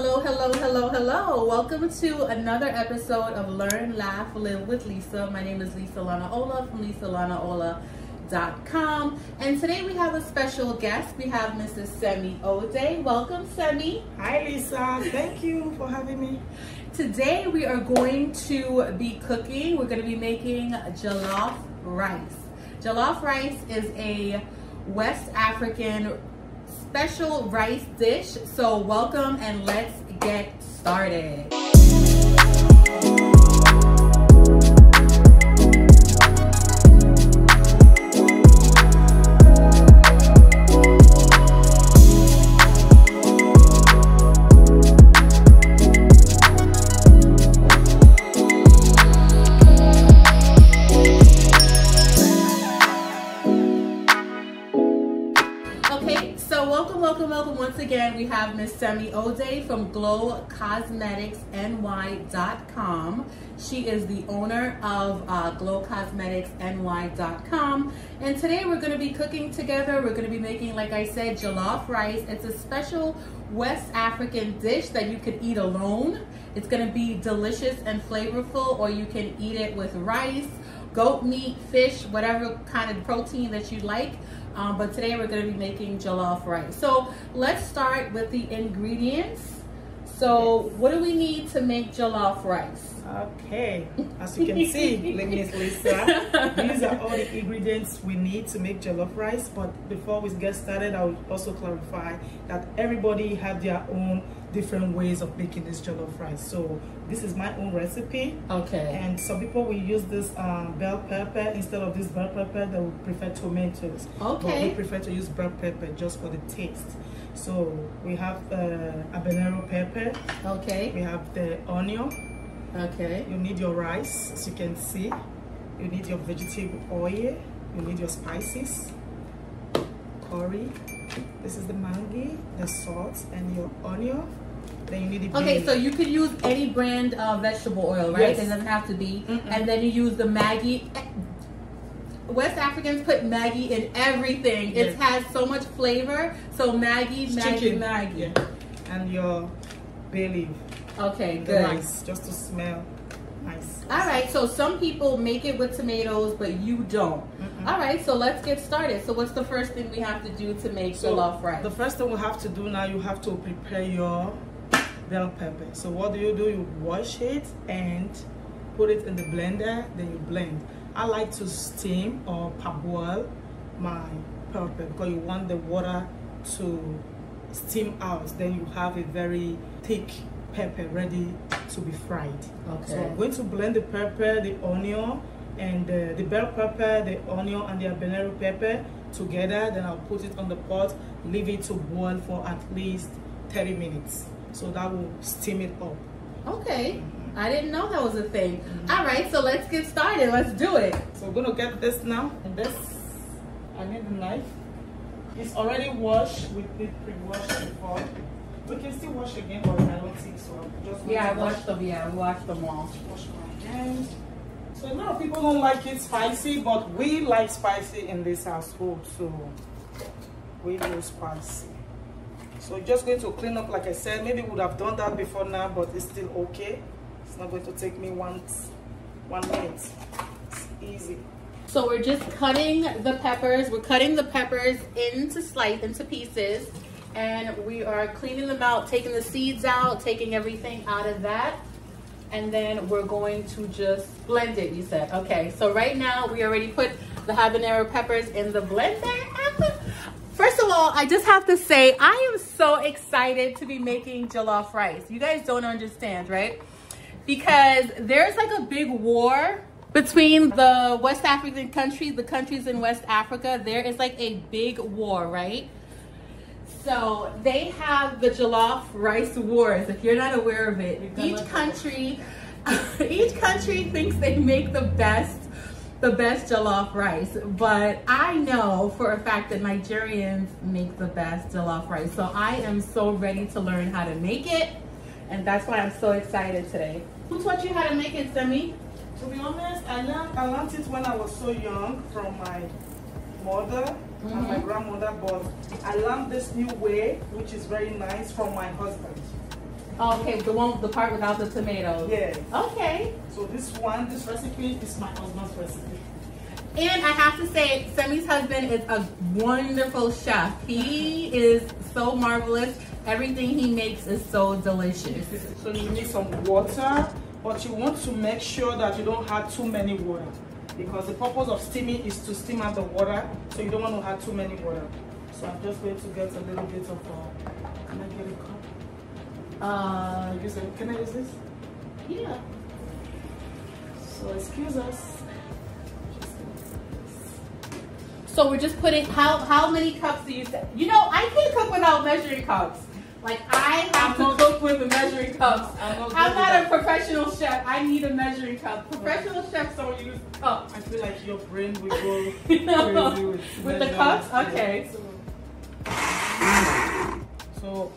Hello, hello, hello, hello. Welcome to another episode of Learn, Laugh, Live with Lisa. My name is Lisa Lanaola from LisaLanaola.com. And today we have a special guest. We have Mrs. Semi Ode. Welcome, Semi. Hi, Lisa. Thank you for having me. Today we are going to be cooking. We're going to be making jollof rice. Jollof rice is a West African special rice dish. So welcome and let's get started. Welcome once again. We have Miss Semi Ode from glowcosmeticsny.com. She is the owner of glowcosmeticsny.com, and today we're going to be cooking together. We're going to be making, like I said, jollof rice. It's a special West African dish that you could eat alone. It's going to be delicious and flavorful, or you can eat it with rice, goat meat, fish, whatever kind of protein that you like. But today we're going to be making jollof rice. So let's start with the ingredients. So what do we need to make jollof rice? Okay, as you can see, Miss Lisa, these are all the ingredients we need to make jollof rice. But before we get started, I will also clarify that everybody have their own different ways of making this jollof rice. So this is my own recipe. Okay. And some people will use this bell pepper instead of this bell pepper. They will prefer tomatoes. Okay. But we prefer to use bell pepper just for the taste. So we have habanero pepper. Okay. We have the onion. Okay. You need your rice, as you can see. You need your vegetable oil. You need your spices, curry. This is the Maggi, the salt, and your onion. Then you need the Okay, so you could use any brand of vegetable oil, right? Yes. It doesn't have to be. And then you use the Maggi. West Africans put Maggi in everything. Yes. It has so much flavor. So Maggi. Yeah. And your bay leaf. Okay, good. Rice, just to smell nice. All right, so some people make it with tomatoes, but you don't. All right, so let's get started. So what's the first thing we have to do to make jollof rice? The first thing we have to do now, you have to prepare your bell pepper. So what do? You wash it and put it in the blender, then you blend. I like to steam or parboil my pepper because you want the water to steam out. Then you have a very thick pepper ready to be fried. Okay. So I'm going to blend the pepper, the onion, and the bell pepper, the onion, and the habanero pepper together. Then I'll put it on the pot, leave it to boil for at least 30 minutes. So that will steam it up. Okay. I didn't know that was a thing. All right, so let's get started. Let's do it. So we're going to get this now. And this, I need the knife. It's already washed. We did pre-wash before. We can still wash again, but I don't think so. I washed them. Yeah, we washed them all. Wash my hands. So a lot of people don't like it spicy, but we like spicy in this household, so we do spicy. So just going to clean up, like I said. Maybe we would have done that before now, but it's still okay. It's not going to take me one minute. It's easy. So we're just cutting the peppers. We're cutting the peppers into pieces. And we are cleaning them out, taking the seeds out, taking everything out of that. And then we're going to just blend it, you said. Okay, so right now we already put the habanero peppers in the blender. First of all, I just have to say, I am so excited to be making jollof rice. You guys don't understand, right? Because there's like a big war between the West African countries, the countries in West Africa. There is like a big war, right? So they have the jollof rice wars. If you're not aware of it, each country thinks they make the best jollof rice. But I know for a fact that Nigerians make the best jollof rice. So I am so ready to learn how to make it, and that's why I'm so excited today. Who taught you how to make it, Semi? To be honest, I learned it when I was so young from my mother and my grandmother, but I learned this new way, which is very nice, from my husband. Oh, okay, the part without the tomatoes. Yes. Okay. So this recipe is my husband's recipe. And I have to say, Semi's husband is a wonderful chef. He is so marvelous. Everything he makes is so delicious. So you need some water, but you want to make sure that you don't add too many water, because the purpose of steaming is to steam out the water, so you don't want to add too many water. So I'm just going to get a little bit of, can I get a cup? Can I use this? Yeah. So excuse us. So we're just putting, how many cups do you say? You know, I can't cook without measuring cups. Like, I have to cook with the measuring cups. I'm not a professional chef. I need a measuring cup. Professional chefs don't use cups. I feel like your brain will go crazy with the cups? Okay. So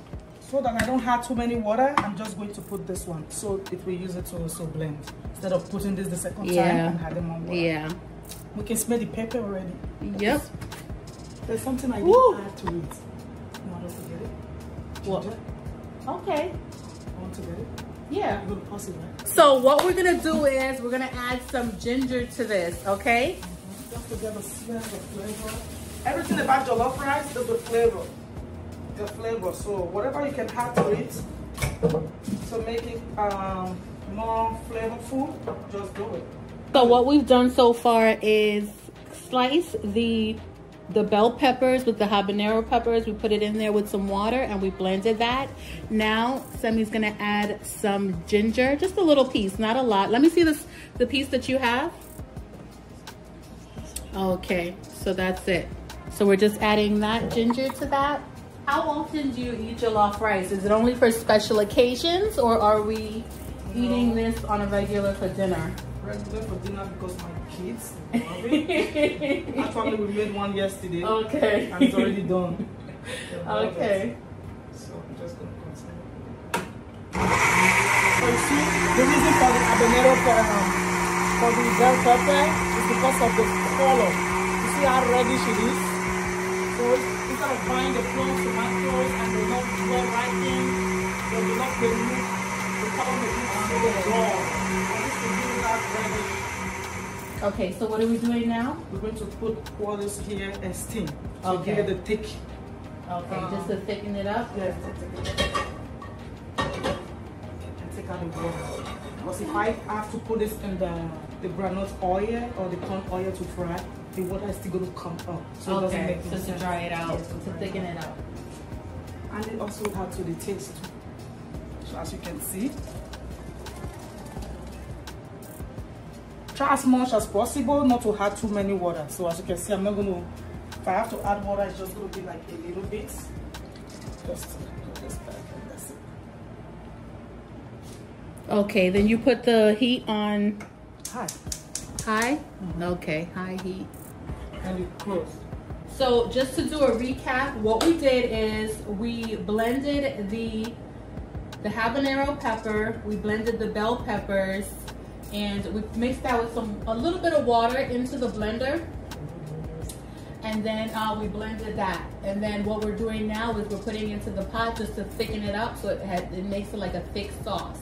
that I don't have too many water, I'm just going to put this one. So it will use it to also blend. Instead of putting this the second time and adding more water. Yeah. We can smell the pepper already. Yep. There's something I didn't add to it. You want us to get it? What? Okay. I want to get it? Yeah. You're going to pause it, right? So what we're going to do is we're going to add some ginger to this, okay? Just to get the smell, the flavor. Everything about jollof rice is the flavor. The flavor. So whatever you can add to it to make it more flavorful, just do it. So what we've done so far is slice the bell peppers with the habanero peppers. We put it in there with some water and we blended that. Now Semi's gonna add some ginger, just a little piece, not a lot. Let me see the piece that you have. Okay, so that's it. So we're just adding that ginger to that. How often do you eat jollof rice? Is it only for special occasions, or are we eating this on a regular for dinner? Regular for dinner because my kids love it. Actually, we made one yesterday. Okay. And it's already done. Okay. So I'm just going to continue. So you see, the reason for the habanero for the bell pepper is because of the color. You see how reddish it is? So instead of buying the plain tomatoes and they're not well ripened, they're not remove the color of the raw. Okay, so what are we doing now? We're going to pour this here and steam to Okay. give it the thick. Okay, just to thicken it up? Yes, and take out the water. Because if I have to put this in the granite oil or the corn oil to fry, the water is still going to come up. So it doesn't make so to dry it out, to thicken it up. And it also will add to the taste. So as you can see, try as much as possible not to add too many water. So as you can see, I'm not going to, if I have to add water, it's just going to be like a little bit. Just put this back and that's it. Okay, then you put the heat on High. high? Okay, high heat. And you close. So just to do a recap, what we did is we blended the habanero pepper, we blended the bell peppers, and we mixed that with a little bit of water into the blender, and then we blended that. And then what we're doing now is we're putting into the pot just to thicken it up, so it makes it like a thick sauce.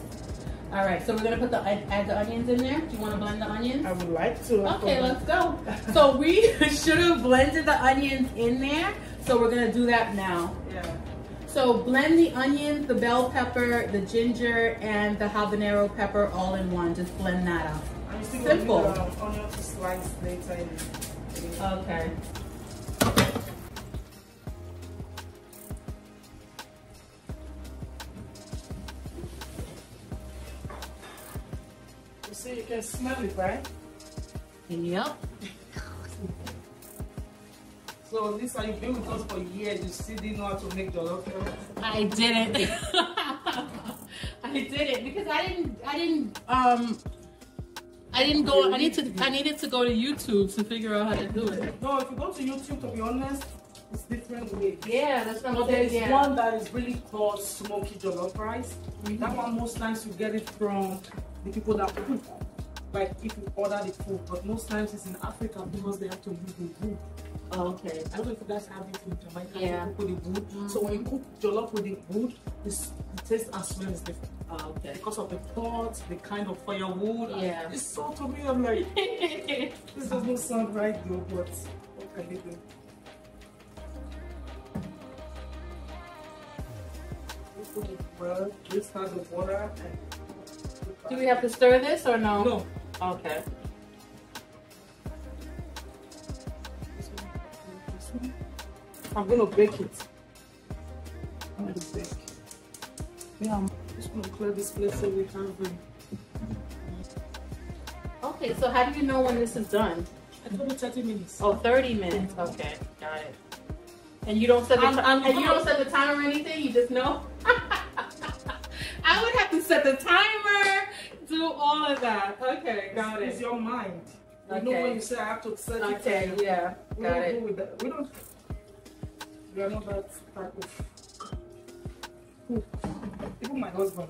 All right, so we're gonna add the onions in there. Do you want to blend the onions? I would like to. Okay, let's go. So we should have blended the onions in there, so we're gonna do that now. Yeah. So blend the onions, the bell pepper, the ginger, and the habanero pepper all in one. Just blend that up. I'm still Simple. going to use onion to slice later. Okay. You see, you can smell it, right? Yep. So Lisa, you've been with us for years. You still didn't know how to make jollof rice? I didn't. I didn't because I needed to go to YouTube to figure out how to do it. No, if you go to YouTube, to be honest, it's different ways. Yeah, that's what I'm But there saying. is one that is really called smoky jollof rice. That one most times you get it from the people that cook. Like if you order the food, but most times it's in Africa because they have to use the wood. Oh, okay. I don't know if you guys have it in Jamaica. Yeah. You cook with the wood. So when you cook jollof with the wood, the taste and smell is different. Oh, okay. Because of the pot, the kind of firewood. Yeah. It's so to me, I'm like, this doesn't sound right though, but what can you do? Well, this has the water. Do we have to stir this or no? No. Okay. I'm gonna bake it. I'm gonna bake. Yeah, I'm just gonna clear this place so we have it. Okay, so how do you know when this is done? I told you 30 minutes. Oh, 30 minutes. Okay, got it. And you don't set the you don't set the timer or anything. You just know. I would have to set the timer, do all of that. Okay, got it. It's your mind. Okay. You know when you say I have to set it. Okay, yeah, got it. We don't. We are not that type of. Even my husband.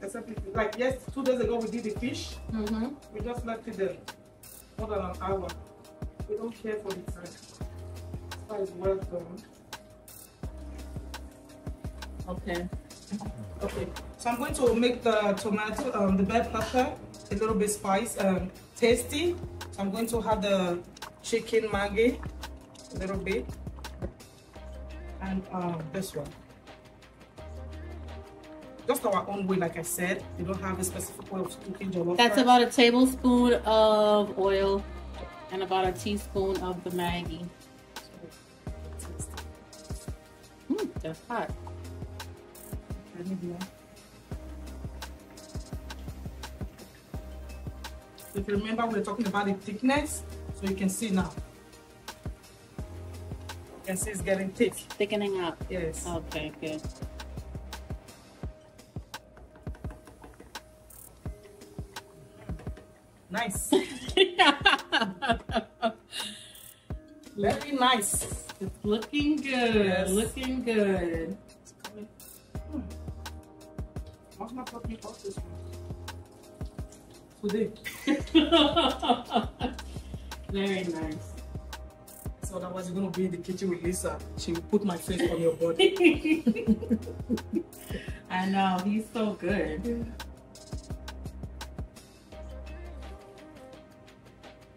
Except if, like yes, 2 days ago we did the fish. We just left it there more than an hour. We don't care for the time. That is well done. Okay. Okay. So I'm going to make the tomato, the bell pepper a little bit tasty. So I'm going to have the chicken Maggi a little bit, and this one. Just our own way, like I said. We don't have a specific way of cooking jollof. That's about a tablespoon of oil and about a teaspoon of the Maggi. That's hot. If you remember, we're talking about the thickness, so you can see now. You can see it's getting thick. Thickening up. Yes. Okay, good. Nice. Very nice. It's looking good. Yes. Looking good. It's coming. What's my cooking for this one? Today. Very nice. So otherwise you're gonna be in the kitchen with Lisa. She will put my face on your body. I know, he's so good.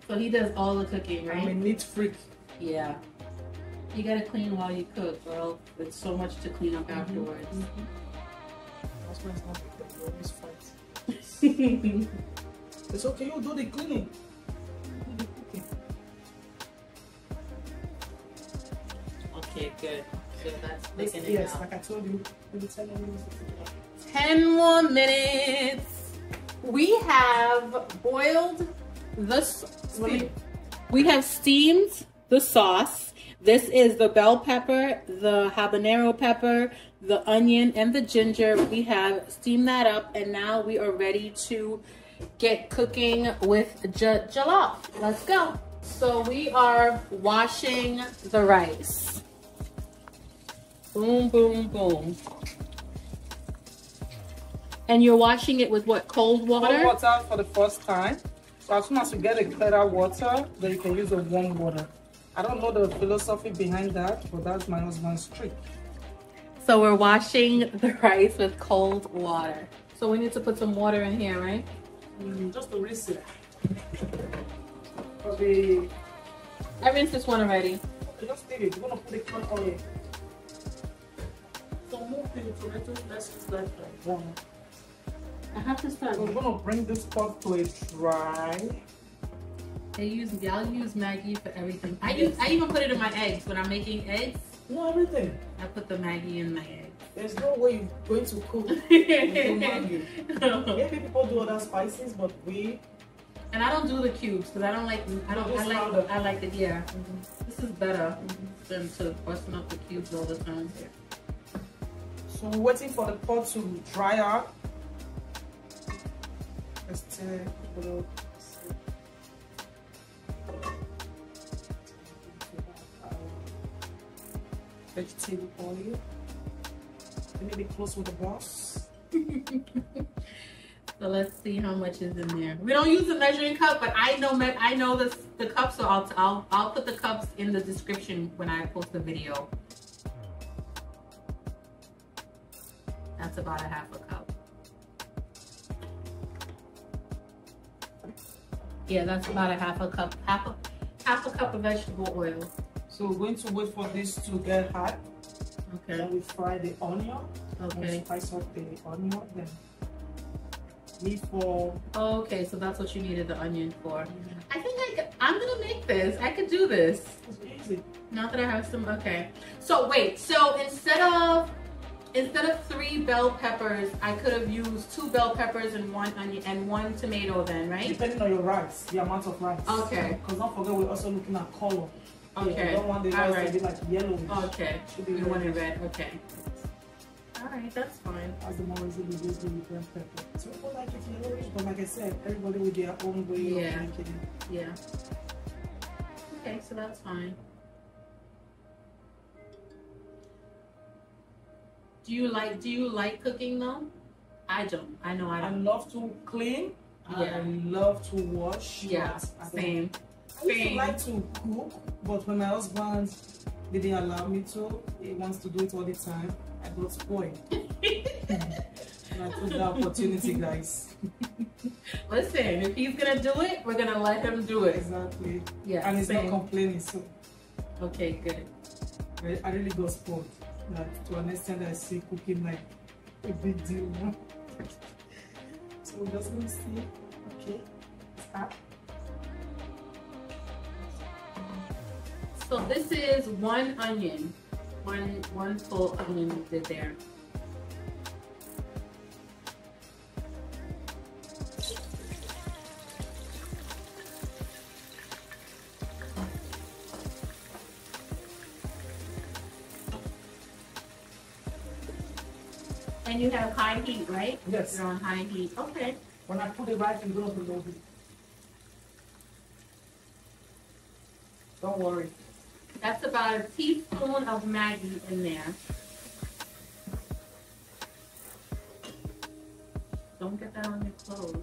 So he does all the cooking, right? I'm a neat freak. Yeah. You gotta clean while you cook, girl. There's so much to clean up afterwards. That's why it's not like that. We always fight. It's okay, you do the cleaning. You do the cooking. Okay, good. So that's thickening Yes, out. like I told you, maybe 10 more minutes. 10 more minutes. We have boiled we have steamed the sauce. This is the bell pepper, the habanero pepper, the onion, and the ginger. We have steamed that up, and now we are ready to get cooking with jollof. Let's go. So we are washing the rice. Boom, boom, boom. And you're washing it with what, cold water? Cold water for the first time. So as soon as you get a clearer water, then you can use the warm water. I don't know the philosophy behind that, but that's my husband's trick. So we're washing the rice with cold water. So we need to put some water in here, right? Just to rinse it. I rinsed this one already. Just leave it. You're gonna put it on oil. So move the tomatoes. Let's use that one. I have to start. So we're gonna bring this pot to a dry. Y'all use Maggi for everything. I even put it in my eggs when I'm making eggs. No, everything. I put the Maggi in my eggs. There's no way you're going to cook with Maggi. Maybe people do other spices, but we. And I don't do the cubes because I don't like. I like it. Yeah. This is better than to busting up the cubes all the time. So we're waiting for the pot to dry out. Let's take a little. Vegetable oil. Let me be close with the boss. So let's see how much is in there. We don't use a measuring cup, but I know the cup, so I'll put the cups in the description when I post the video. That's about a half a cup. Yeah, that's about a half a cup. Half a cup of vegetable oil. So we're going to wait for this to get hot. Okay. Then we fry the onion. Okay. We spice up the onion. Then leave for. Oh, okay, so that's what you needed the onion for. I think I'm gonna make this. I could do this. It's easy. Not that I have some. Okay. So wait. So instead of 3 bell peppers, I could have used 2 bell peppers and 1 onion and 1 tomato then, right? Depending on your rice, the amount of rice. Okay. Because don't forget, we're also looking at color. Okay. Yeah, we don't want the rice to be like yellowish. Okay. We want it red. Okay. All right, that's fine. As the more easily we use the red pepper. So people like it yellowish, but like I said, everybody with their own way of making it. Yeah. Okay, so that's fine. Do you like cooking though? I don't. I know I don't. I love to clean. Yeah. I love to wash. Yeah. Same. I used to like to cook, but when my husband didn't allow me to, he wants to do it all the time. I got spoiled. And I took the opportunity, guys. Listen, if he's gonna do it, we're gonna let him do it. Exactly. Yeah. And he's not complaining, so. Okay, good. I really got spoiled. Like, to an extent, I see cooking like a big deal. No? So we're just gonna see. Okay. Start. So this is 1 onion, one full onion we did there. And you have high heat, right? Yes. You're on high heat. Okay. When I put it right, I'm gonna low heat. Don't worry. That's about a teaspoon of Maggi in there. Don't get that on your clothes.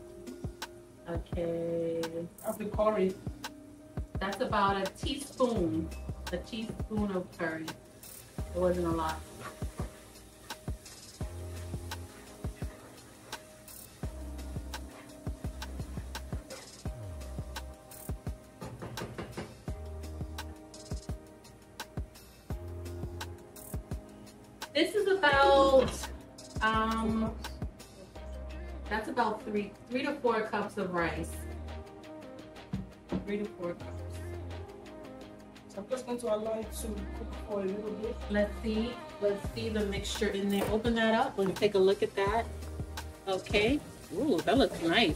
Okay. Of the curry. That's about a teaspoon of curry. It wasn't a lot. This is about, that's about 3 to 4 cups of rice. 3 to 4 cups. So I'm just going to allow it to cook for a little bit. Let's see the mixture in there. Open that up. Let's take a look at that. Okay. Ooh, that looks nice.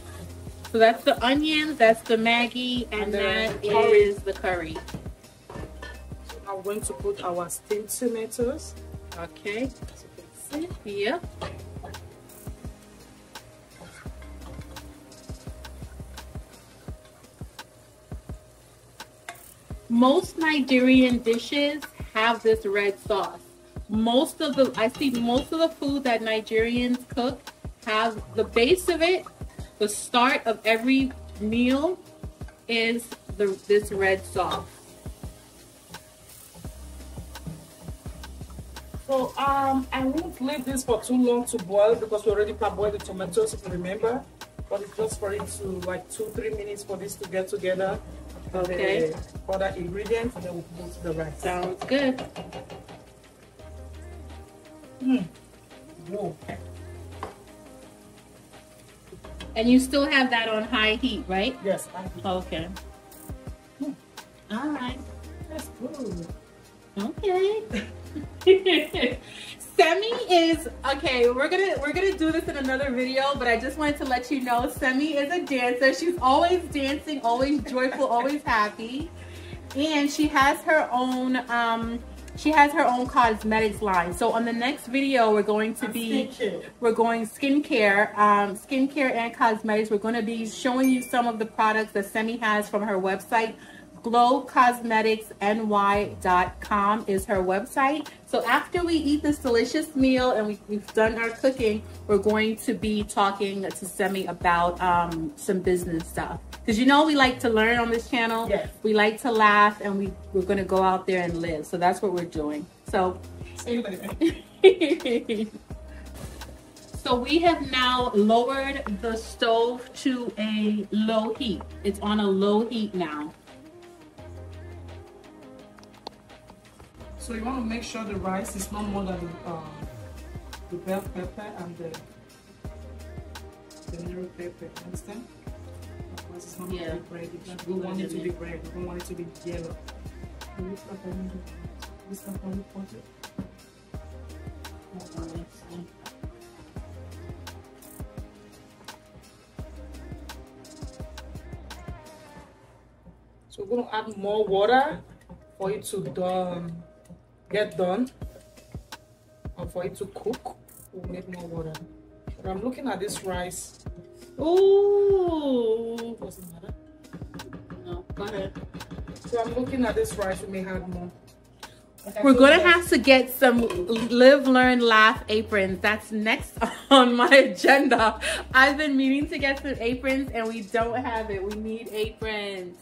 So that's the onions, that's the Maggi, and that is the curry. So I'm going to put our steamed tomatoes. Okay. As you can see. Yeah. Most Nigerian dishes have this red sauce. I see most of the food that Nigerians cook have the base of it. The start of every meal is this red sauce. So I won't leave this for too long to boil because we already parboiled the tomatoes, if you remember. But it's just for it to like 2-3 minutes for this to get together. Okay. Other ingredients, and then we'll put to the rice. Sounds good. Whoa. And you still have that on high heat, right? Yes. Okay. All right. That's good. Okay. Semi is okay. We're gonna do this in another video, but I just wanted to let you know Semi is a dancer. She's always dancing, always joyful, always happy, and she has her own cosmetics line. So on the next video, we're going to be skincare and cosmetics. We're going to be showing you some of the products that Semi has from her website. glowcosmeticsny.com is her website. So after we eat this delicious meal and we've done our cooking, we're going to be talking to Semi about some business stuff. Because you know we like to learn on this channel. Yes. We like to laugh, and we're going to go out there and live. So that's what we're doing. So, so we have now lowered the stove to a low heat. It's on a low heat now. So you want to make sure the rice is not more than the bell pepper and the narrow pepper. Understand? Otherwise it's not going to be bread. We want it to be bread. We don't want it to be yellow. So we're going to add more water for it to get done, or for it to cook. We'll make more water. But I'm looking at this rice. Ooh. Doesn't matter. No, go ahead. So I'm looking at this rice. We may add more. We're going to have to get some Live, Learn, Laugh aprons. That's next on my agenda. I've been meaning to get some aprons and we don't have it. We need aprons.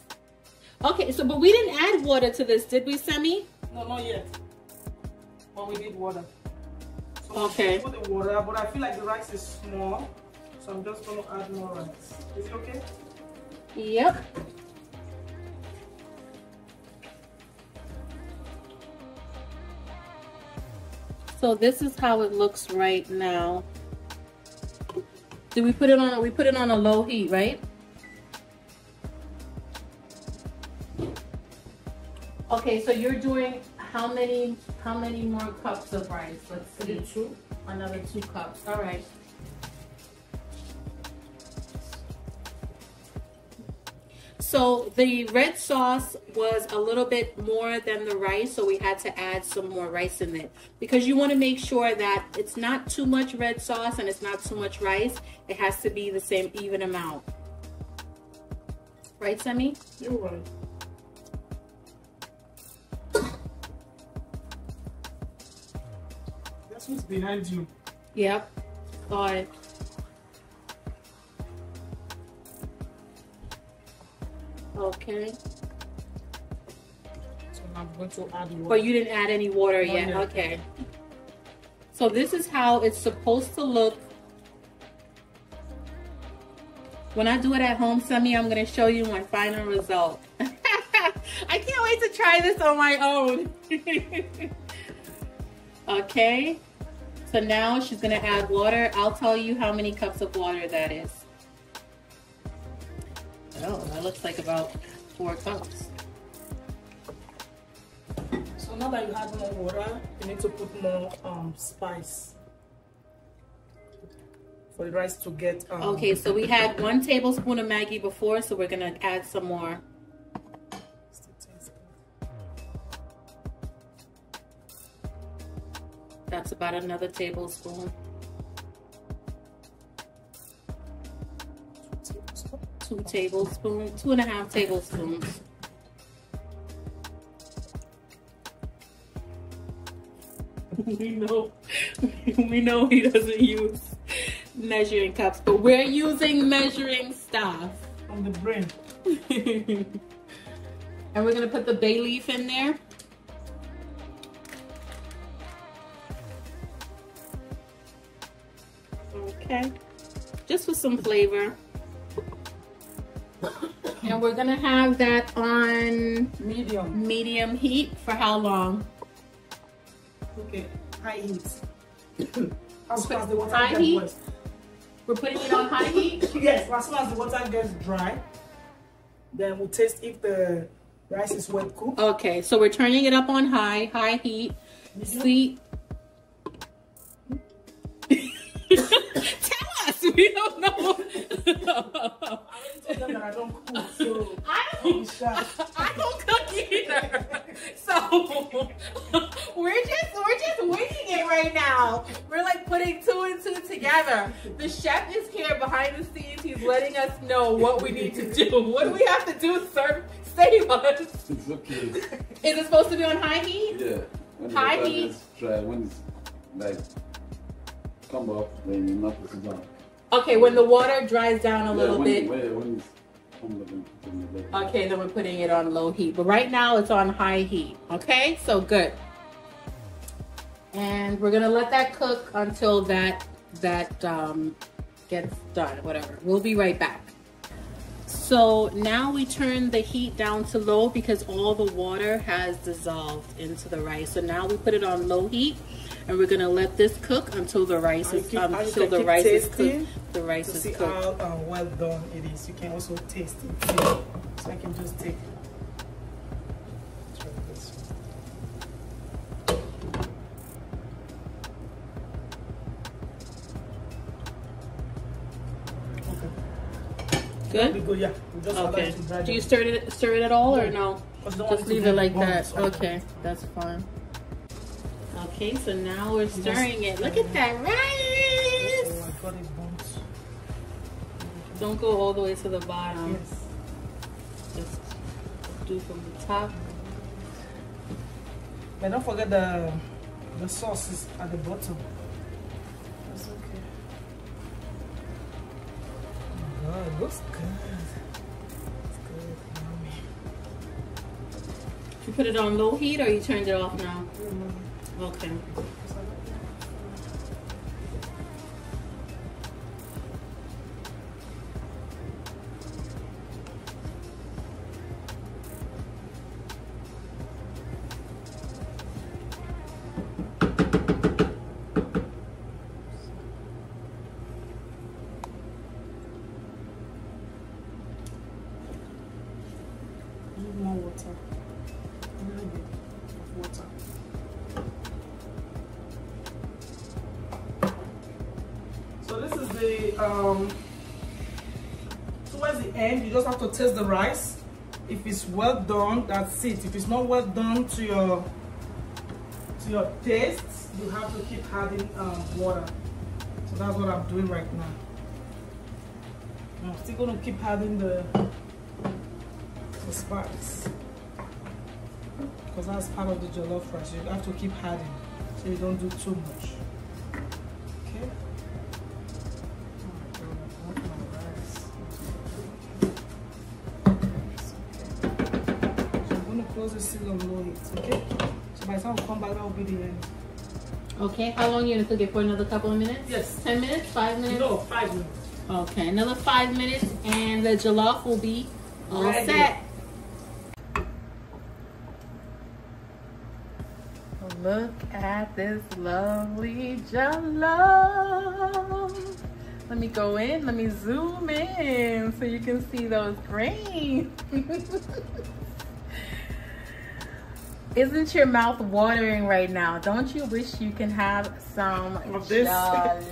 Okay, so, but we didn't add water to this, did we, Semi? No, not yet. But we need water. So okay. Put the water, but I feel like the rice is small. So I'm just going to add more rice. Is it okay? Yep. So this is how it looks right now. Did we put it on? We put it on a low heat, right? Okay, so you're doing how many more cups of rice? Let's see. 2. Another 2 cups. All right. So the red sauce was a little bit more than the rice, so we had to add some more rice in it. Because you want to make sure that it's not too much red sauce and it's not too much rice. It has to be the same even amount. Right, Semi? You're right. That's what's behind you. Yep. Got it. Okay. So I'm going to add water. But you didn't add any water yet. Yet. Okay. So this is how it's supposed to look. When I do it at home, Semi, I'm going to show you my final result. I can't wait to try this on my own. Okay. So now she's going to add water. I'll tell you how many cups of water that is. Oh, that looks like about 4 cups. So now that you have more water, you need to put more spice for the rice to get. Okay, so we had 1 tablespoon of Maggi before, so we're gonna add some more. That's about another tablespoon. 2 tablespoons, 2.5 tablespoons. We know he doesn't use measuring cups, but we're using measuring stuff. From the brain. And we're gonna put the bay leaf in there. Okay, just for some flavor. And we're gonna have that on medium heat for how long? Okay, high heat. As soon as the water high gets heat? wet. We're putting it on high heat? Yes, as soon as the water gets dry, then we'll taste if the rice is well cooked. Okay, so we're turning it up on high heat. Sweet. Tell us, we don't know. I don't cook, so I don't cook either. So we're just winging it right now. We're like putting 2 and 2 together. The chef is here behind the scenes. He's letting us know what we need to do. What do we have to do? Set save us. It's okay. Is it supposed to be on high heat? Yeah. When High the heat. Try when it's like come up, then you knock it down. Okay, when the water dries down a little bit. When it's come up, Okay, then we're putting it on low heat. But right now it's on high heat. Okay, so good. And we're gonna let that cook until that gets done, whatever. We'll be right back. So now we turn the heat down to low because all the water has dissolved into the rice. So now we put it on low heat and we're gonna let this cook until the rice is until the rice is cooked. The rice is cooked. How well done it is. You can also taste it. So I can just take this. Good? Good, yeah. We just allow Okay. it to dry Do you down. stir it at all or no? Just leave it like that. Bones. Okay, that's fine. Okay, so now we're stirring it. Look at that rice! Oh, I got it burnt. Don't go all the way to the bottom. Yes. Just do from the top. But don't forget the sauce is at the bottom. That's okay. Oh, it looks good. It's good. Yummy. You put it on low heat or you turned it off now? Okay. More water. A little bit of water. So this is the towards the end you just have to taste the rice. If it's well done, that's it. If it's not well done to your taste, you have to keep adding water. So that's what I'm doing right now. I'm still gonna keep adding the spice because that's part of the jollof rice. You have to keep adding so you don't do too much. Okay. So I'm going to close the seal on low heat. Okay. So by the time I come back, that will be the end. Okay, how long are you gonna cook it for? Another couple of minutes? Yes. 10 minutes? 5 minutes? No, 5 minutes. Okay, another 5 minutes and the jollof will be all Ready. set. Look at this lovely jollof. Let me go in, let me zoom in so you can see those grains. Isn't your mouth watering right now? Don't you wish you can have some Of this? jollof?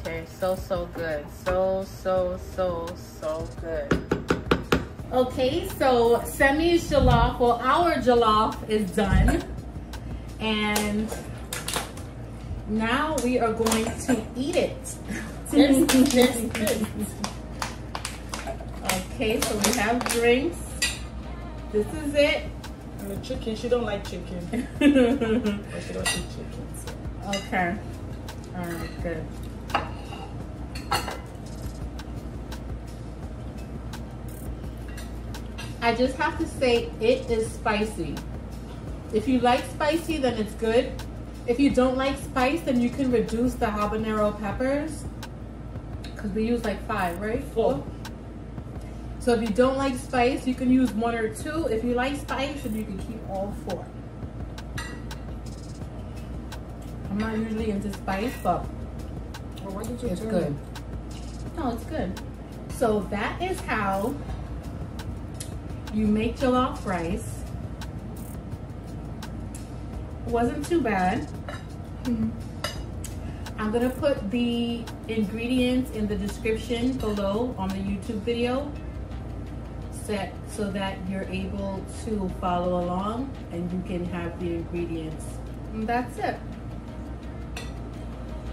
Okay, so good. So good. Okay, so Semi's jollof, well, our jollof is done. And now we are going to eat it. Okay, so we have drinks. This is it. And the chicken, she don't like chicken. But she don't eat chicken. So. Okay. All right, good. I just have to say it is spicy. If you like spicy, then it's good. If you don't like spice, then you can reduce the habanero peppers. Because we use like 5, right? 4. So if you don't like spice, you can use 1 or 2. If you like spice, then you can keep all 4. I'm not usually into spice, but Well, why did you it's turn good. it? No, it's good. So that is how you make jollof rice. It wasn't too bad. I'm gonna put the ingredients in the description below on the YouTube video set so that you're able to follow along and you can have the ingredients. And that's it.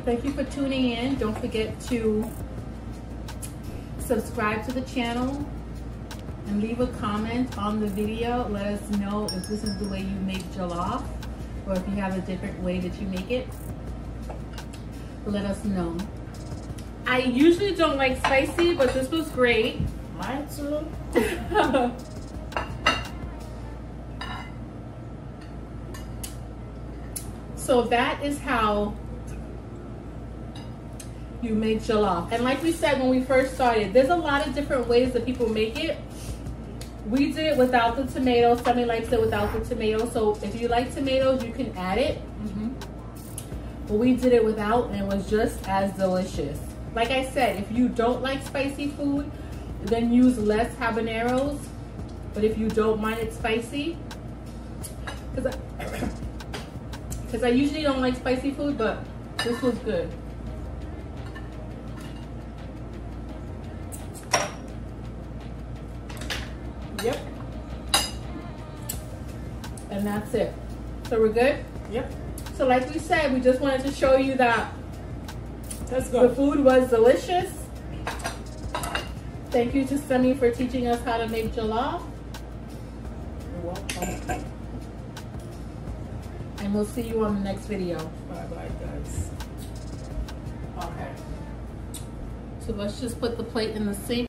Thank you for tuning in. Don't forget to subscribe to the channel and leave a comment on the video. Let us know if this is the way you make jollof or if you have a different way that you make it. Let us know. I usually don't like spicy, but this was great. Mine too. So that is how you make jollof. And like we said when we first started, there's a lot of different ways that people make it. We did it without the tomato. Somebody likes it without the tomato. So if you like tomatoes, you can add it. But we did it without, and it was just as delicious. Like I said, if you don't like spicy food, then use less habaneros. But if you don't mind it spicy, because I usually don't like spicy food, but this was good. Yep. And that's it. So we're good? Yep. So like we said, we just wanted to show you that Let's go. the food was delicious. Thank you to Semi for teaching us how to make jollof. You're welcome. And we'll see you on the next video. Bye-bye, guys. Okay. So let's just put the plate in the sink.